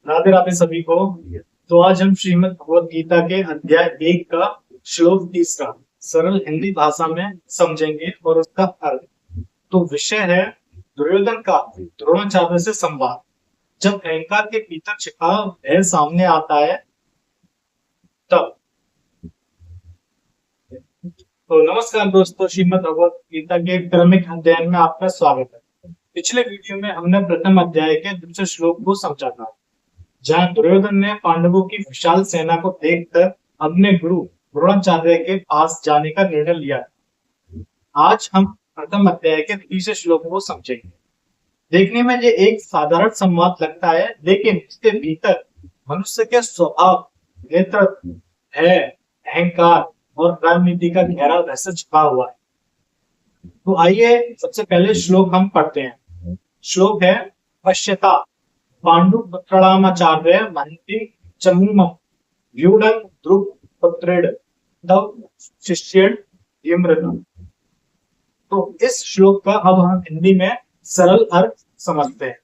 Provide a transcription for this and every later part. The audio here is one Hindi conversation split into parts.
राधे राधे सभी को। तो आज हम श्रीमद् भगवत गीता के अध्याय 1 का श्लोक 3 सरल हिंदी भाषा में समझेंगे और उसका अर्थ। तो विषय है दुर्योधन का द्रोणाचार्य से संवाद। जब अहंकार के भीतर छिपा भय सामने आता है तब। तो नमस्कार दोस्तों, श्रीमद् भगवत गीता के क्रमिक अध्ययन में आपका स्वागत है। पिछले वीडियो में हमने प्रथम अध्याय के दूसरे श्लोक को समझा था, जहाँ दुर्योधन ने पांडवों की विशाल सेना को देखकर अपने गुरु द्रोणाचार्य के पास जाने का निर्णय लिया। आज हम प्रथम अध्याय के तीसरे श्लोक को समझेंगे। देखने में ये एक साधारण संवाद लगता है, लेकिन इसके भीतर मनुष्य के स्वभाव, नेतृत्व, भय, अहंकार और रणनीति का गहरा रहस्य छुपा हुआ है। तो आइए सबसे पहले श्लोक हम पढ़ते हैं। श्लोक है पश्यता पांडु पुत्रणामाचार्य महंति चमूमं व्यूढं ध्रुव पुत्रेण तव शिष्येण यमृतं। तो इस श्लोक का अब हम हिंदी में सरल अर्थ समझते हैं।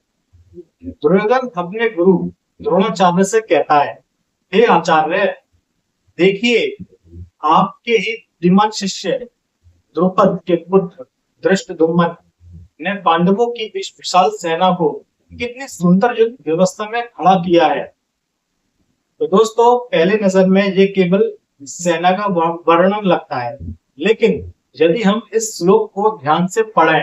दुर्योधन अपने गुरु द्रोणाचार्य से कहता है, हे आचार्य, देखिए आपके ही बुद्धिमान शिष्य द्रौपद के पुत्र धृष्टद्युम्न ने पांडवों की इस विशाल सेना को कितनी सुंदर युद्ध व्यवस्था में खड़ा किया है। तो दोस्तों, पहले नजर में ये केवल सेना का वर्णन लगता है, लेकिन यदि हम इस श्लोक को ध्यान से पढ़ें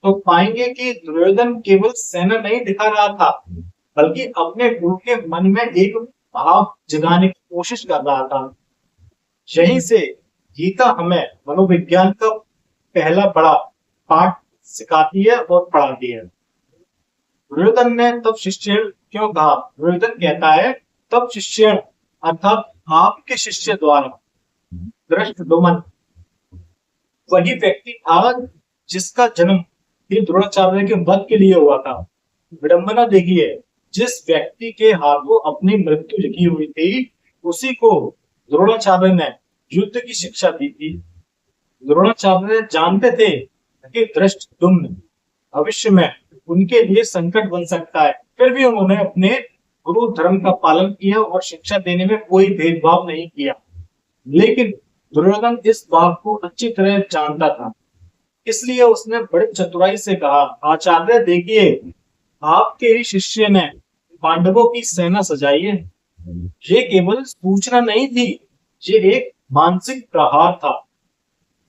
तो पाएंगे कि दुर्योधन केवल सेना नहीं दिखा रहा था, बल्कि अपने गुरु के मन में एक भाव जगाने की कोशिश कर रहा था। यहीं से गीता हमें मनोविज्ञान का पहला बड़ा पाठ सिखाती है और पढ़ाती है। दुर्योधन ने तब शिष्य क्यों कहा? दुर्योधन कहता है तब शिष्य अर्थात आपके शिष्य द्वारा धृष्टद्युम्न वही व्यक्ति था जिसका जन्म ही द्रोणाचार्य के वध के लिए हुआ था। विडंबना देखिए, जिस व्यक्ति के हाथों अपनी मृत्यु लिखी हुई थी उसी को द्रोणाचार्य ने युद्ध की शिक्षा दी थी। द्रोणाचार्य जानते थे कि धृष्टद्युम्न भविष्य में उनके लिए संकट बन सकता है, फिर भी उन्होंने अपने गुरु धर्म का पालन किया और शिक्षा देने में कोई भेदभाव नहीं किया। लेकिन दुर्योधन इस बात को अच्छी तरह जानता था, इसलिए उसने बड़ी चतुराई से कहा, आचार्य देखिए आपके ही शिष्य ने पांडवों की सेना सजाई है। ये केवल सूचना नहीं थी, ये एक मानसिक प्रहार था।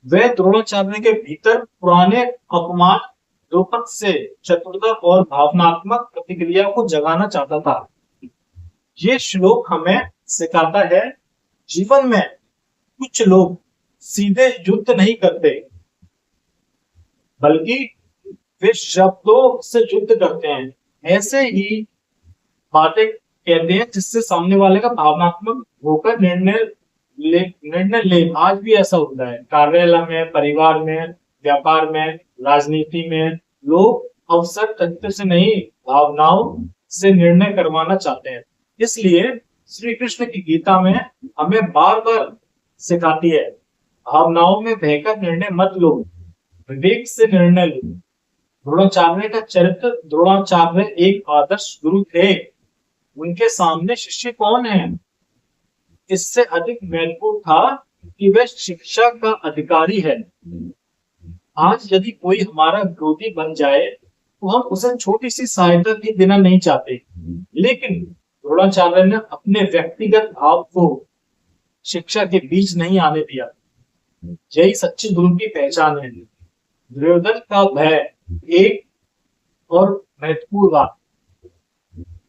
वह द्रोणाचार्य के भीतर पुराने अपमान, द्रौपद से चतुरता और भावनात्मक प्रतिक्रिया को जगाना चाहता था। ये श्लोक हमें सिखाता है, जीवन में कुछ लोग सीधे युद्ध नहीं करते, बल्कि वे शब्दों से युद्ध करते हैं। ऐसे ही बातें कहते हैं जिससे सामने वाले का भावनात्मक होकर निर्णय ले। आज भी ऐसा होता है, कार्यालय में, परिवार में, व्यापार में, राजनीति में लोग अवसर तथ्य से नहीं, भावनाओं से निर्णय करवाना चाहते हैं। इसलिए श्री कृष्ण की गीता में हमें बार बार सिखाती है, भावनाओं में बहकर निर्णय मत लो, विवेक से निर्णय लो। द्रोणाचार्य का चरित्र, द्रोणाचार्य एक आदर्श गुरु थे, उनके सामने शिष्य कौन है इससे अधिक महत्वपूर्ण था कि वह शिक्षा का अधिकारी है। आज यदि कोई हमारा विरोधी बन जाए तो हम उसे छोटी सी सहायता भी देना नहीं चाहते, लेकिन द्रोणाचार्य ने अपने व्यक्तिगत भाव को शिक्षा के बीच नहीं आने दिया। यही सच्ची गुरु की पहचान है। दुर्योधन का भय एक और महत्वपूर्ण बात,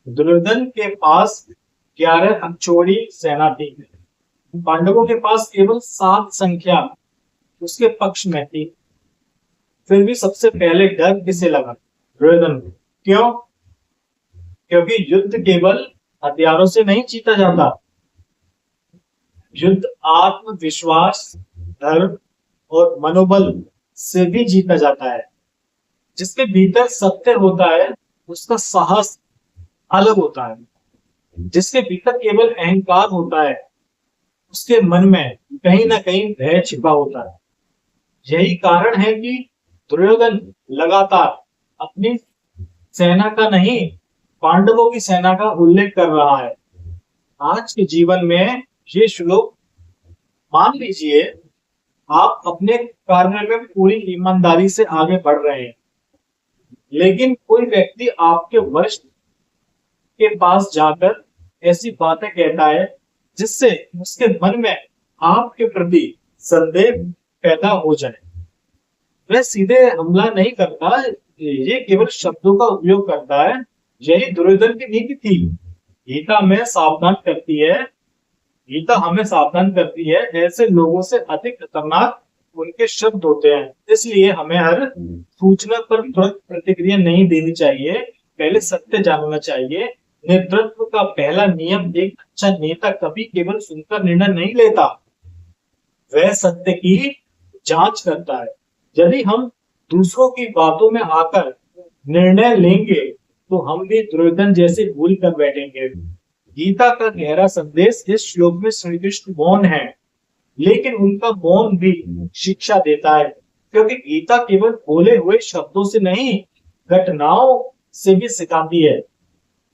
दुर्योधन के पास 11 अक्षौहिणी सेना थी, पांडवों के पास केवल 7 संख्या उसके पक्ष में थी। फिर भी सबसे पहले डर किसे लगा? दुर्योधन। क्यों? क्योंकि युद्ध केवल हथियारों से नहीं जीता जाता, युद्ध आत्मविश्वास, धर्म और मनोबल से भी जीता जाता है। जिसके भीतर सत्य होता है उसका साहस अलग होता है। जिसके भीतर केवल अहंकार होता है उसके मन में कहीं ना कहीं भय छिपा होता है। यही कारण है कि दुर्योधन लगातार अपनी सेना का नहीं पांडवों की सेना का उल्लेख कर रहा है। आज के जीवन में ये श्लोक, मान लीजिए आप अपने कार्य में पूरी ईमानदारी से आगे बढ़ रहे हैं, लेकिन कोई व्यक्ति आपके वरिष्ठ के पास जाकर ऐसी बातें कहता है जिससे उसके मन में आपके प्रति संदेह पैदा हो जाए। वह सीधे हमला नहीं करता, ये केवल शब्दों का उपयोग करता है। यही दुर्योधन की नीति थी। गीता में सावधान करती है, गीता हमें सावधान करती है, ऐसे लोगों से अधिक खतरनाक उनके शब्द होते हैं। इसलिए हमें हर सूचना पर तुरंत प्रतिक्रिया नहीं देनी चाहिए, पहले सत्य जानना चाहिए। नेतृत्व का पहला नियम, एक अच्छा नेता कभी केवल सुनकर निर्णय नहीं लेता, वह सत्य की जांच करता है। यदि हम दूसरों की बातों में आकर निर्णय लेंगे तो हम भी दुर्योधन जैसे भूल कर बैठेंगे। गीता का गहरा संदेश इस श्लोक में श्री कृष्ण मौन है, लेकिन उनका मौन भी शिक्षा देता है, क्योंकि गीता केवल बोले हुए शब्दों से नहीं, घटनाओं से भी सिखाती है।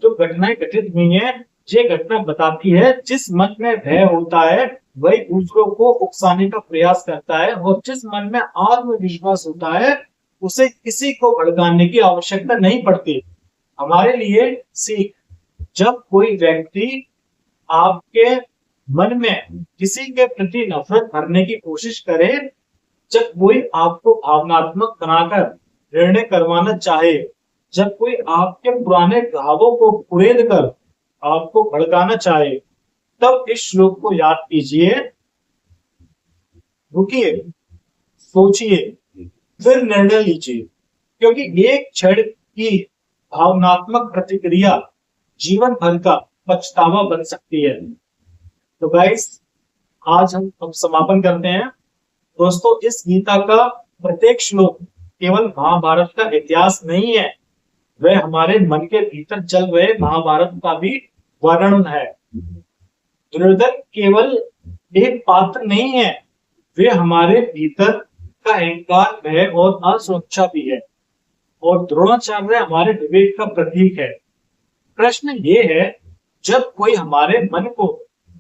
जो घटनाएं घटित हुई है, ये घटना बताती है जिस मन में भय होता है वही दूसरों को उकसाने का प्रयास करता है, और जिस मन में आत्मविश्वास होता है उसे किसी को भड़काने की आवश्यकता नहीं पड़ती। हमारे लिए सीख, जब कोई व्यक्ति आपके मन में किसी के प्रति नफरत भरने की कोशिश करे, जब कोई आपको भावनात्मक बनाकर निर्णय करवाना चाहे, जब कोई आपके पुराने घावों को कुरेद कर आपको भड़काना चाहे, तब इस श्लोक को याद कीजिए, रुकिए, सोचिए, फिर निर्णय लीजिए, क्योंकि एक क्षण की भावनात्मक प्रतिक्रिया जीवन भर का पछतावा बन सकती है। तो गाइस, आज हम समापन करते हैं। दोस्तों, इस गीता का प्रत्येक श्लोक केवल महाभारत का इतिहास नहीं है, वह हमारे मन के भीतर चल रहे महाभारत का भी वर्णन है। दुर्योधन केवल एक पात्र नहीं है, वे हमारे भीतर का अहंकार, भय और असुरक्षा भी है, और द्रोणाचार्य हमारे विवेक का प्रतीक है। प्रश्न ये है, जब कोई हमारे मन को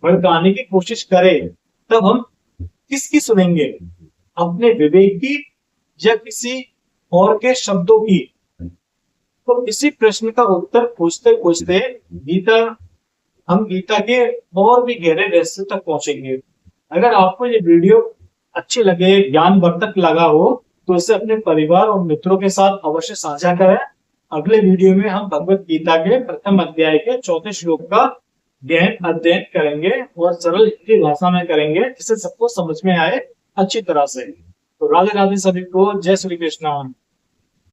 भड़काने की कोशिश करे, तब हम किसकी सुनेंगे, अपने विवेक की या किसी और के शब्दों की? तो इसी प्रश्न का उत्तर खोजते खोजते हम गीता के और भी गहरे रहस्य तक पहुंचेंगे। अगर आपको ये वीडियो अच्छी लगे, ज्ञानवर्धक लगा हो, तो इसे अपने परिवार और मित्रों के साथ अवश्य साझा करें। अगले वीडियो में हम भगवत गीता के प्रथम अध्याय के 4 श्लोक का गहन अध्ययन करेंगे और सरल हिंदी भाषा में करेंगे, जिससे सबको समझ में आए अच्छी तरह से। तो राधे राधे सभी को, जय श्री कृष्ण।